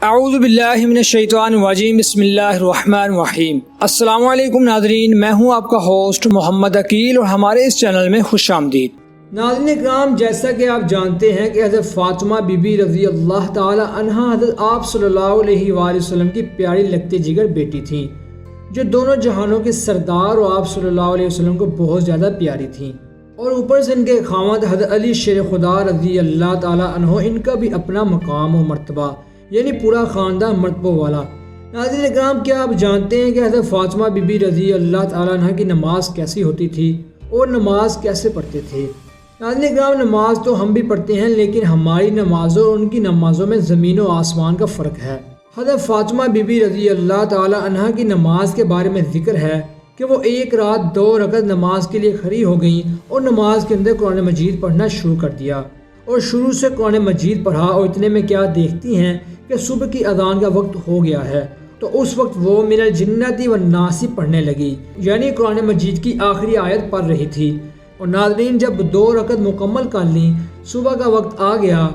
اعوذ باللہ من الشیطان الرجیم، بسم اللہ الرحمن الرحیم۔ السلام علیکم ناظرین، میں ہوں آپ کا ہوسٹ محمد عقیل اور ہمارے اس چینل میں خوش آمدید۔ ناظرین اکرام، جیسا کہ آپ جانتے ہیں کہ حضرت فاطمہ بی بی رضی اللہ تعالی عنہا حضرت آپ صلی اللہ علیہ وآلہ وسلم کی پیاری لگتے جگر بیٹی تھیں، جو دونوں جہانوں کے سردار اور آپ صلی اللہ علیہ وسلم کو بہت زیادہ پیاری تھیں، اور اوپر سے ان کے خاوند حضرت علی شیر خدا رضی اللہ تعالی عنہ، ان کا بھی اپنا مقام و مرتبہ، یعنی پورا خاندان مرتبہ والا۔ ناظرین اکرام، کیا آپ جانتے ہیں کہ حضرت فاطمہ بی بی رضی اللہ تعالیٰ عنہ کی نماز کیسی ہوتی تھی اور نماز کیسے پڑھتے تھے؟ ناظرین اکرام، نماز تو ہم بھی پڑھتے ہیں، لیکن ہماری نمازوں اور ان کی نمازوں میں زمین و آسمان کا فرق ہے۔ حضرت فاطمہ بی بی رضی اللہ تعالیٰ عنہ کی نماز کے بارے میں ذکر ہے کہ وہ ایک رات 2 رکعت نماز کے لیے کھڑی ہو گئیں اور نماز کے اندر قرآن مجید پڑھنا شروع کر دیا، اور شروع سے قرآن مجید پڑھا، اور اتنے میں کیا دیکھتی ہیں کہ صبح کی اذان کا وقت ہو گیا ہے، تو اس وقت وہ من الجنۃ والناس پڑھنے لگی، یعنی قرآن مجید کی آخری آیت پڑھ رہی تھی۔ اور ناظرین، جب 2 رکعت مکمل کر لیں، صبح کا وقت آ گیا،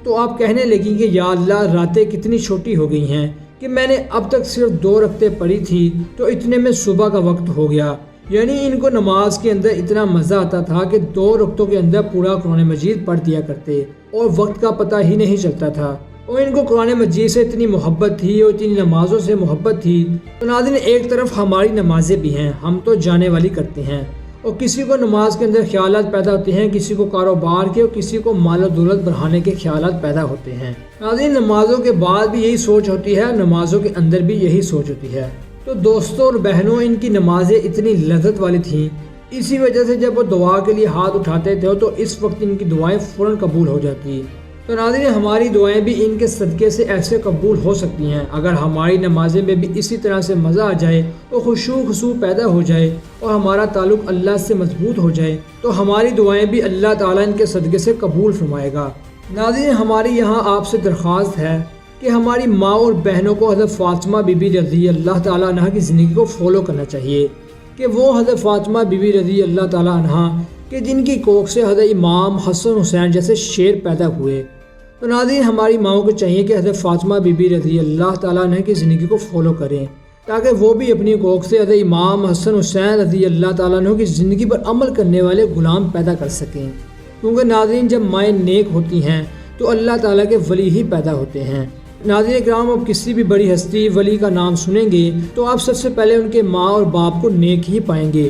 تو آپ کہنے لگیں کہ یا اللہ، راتیں کتنی چھوٹی ہو گئی ہیں کہ میں نے اب تک صرف 2 رکعتیں پڑھی تھی، تو اتنے میں صبح کا وقت ہو گیا۔ یعنی ان کو نماز کے اندر اتنا مزہ آتا تھا کہ 2 رکعتوں کے اندر پورا قرآن مجید پڑھ دیا کرتے، اور وقت کا پتہ ہی نہیں چلتا تھا، اور ان کو قرآن مجید سے اتنی محبت تھی اور اتنی نمازوں سے محبت تھی۔ تو ناظرین، ایک طرف ہماری نمازیں بھی ہیں، ہم تو جانے والی کرتے ہیں، اور کسی کو نماز کے اندر خیالات پیدا ہوتے ہیں، کسی کو کاروبار کے اور کسی کو مال و دولت بڑھانے کے خیالات پیدا ہوتے ہیں۔ ناظرین، نمازوں کے بعد بھی یہی سوچ ہوتی ہے، نمازوں کے اندر بھی یہی سوچ ہوتی ہے۔ تو دوستوں اور بہنوں، ان کی نمازیں اتنی لذت والی تھیں، اسی وجہ سے جب وہ دعا کے لیے ہاتھ اٹھاتے تھے تو اس وقت ان کی دعائیں فوراً قبول ہو جاتی۔ تو ناظرین، ہماری دعائیں بھی ان کے صدقے سے ایسے قبول ہو سکتی ہیں اگر ہماری نمازیں میں بھی اسی طرح سے مزہ آ جائے اور خشوع پیدا ہو جائے اور ہمارا تعلق اللہ سے مضبوط ہو جائے، تو ہماری دعائیں بھی اللہ تعالیٰ ان کے صدقے سے قبول فرمائے گا۔ ناظرین، ہماری یہاں آپ سے درخواست ہے کہ ہماری ماں اور بہنوں کو حضرت فاطمہ بی بی رضی اللہ تعالیٰ عنہ کی زندگی کو فالو کرنا چاہیے، کہ وہ حضرت فاطمہ بی بی رضی اللہ تعالیٰ عنہ کہ جن کی کوکھ سے حضرت امام حسن حسین جیسے شیر پیدا ہوئے۔ تو ناظرین، ہماری ماؤں کو چاہیے کہ حضرت فاطمہ بی بی رضی اللہ تعالیٰ عنہ کی زندگی کو فالو کریں، تاکہ وہ بھی اپنی کوکھ سے حضرت امام حسن حسین رضی اللہ تعالیٰ عنہ کی زندگی پر عمل کرنے والے غلام پیدا کر سکیں۔ کیونکہ ناظرین، جب مائیں نیک ہوتی ہیں تو اللہ تعالیٰ کے ولی ہی پیدا ہوتے ہیں۔ ناظرین اکرام، اب کسی بھی بڑی ہستی ولی کا نام سنیں گے تو آپ سب سے پہلے ان کے ماں اور باپ کو نیک ہی پائیں گے۔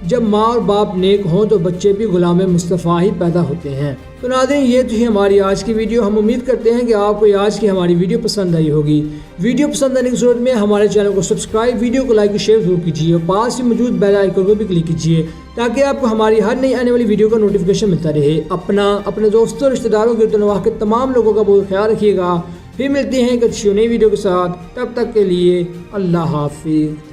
جب ماں اور باپ نیک ہوں تو بچے بھی غلام مصطفیٰ ہی پیدا ہوتے ہیں۔ تو ناظرین، یہ تھی ہماری آج کی ویڈیو۔ ہم امید کرتے ہیں کہ آپ کو آج کی ہماری ویڈیو پسند آئی ہوگی۔ ویڈیو پسند آنے کی صورت میں ہمارے چینل کو سبسکرائب، ویڈیو کو لائک اور شیئر ضرور کیجیے، اور پاس ہی موجود بیل آئیکن کو بھی کلک کیجیے، تاکہ آپ کو ہماری ہر نئی آنے والی ویڈیو کا نوٹیفیکیشن ملتا رہے۔ اپنے دوستوں اور رشتہ داروں کے نواح کے تمام لوگوں کا بہت خیال رکھیے گا۔ پھر ملتے ہیں ایک اچھی نئی ویڈیو کے ساتھ، تب تک کے لیے اللہ حافظ۔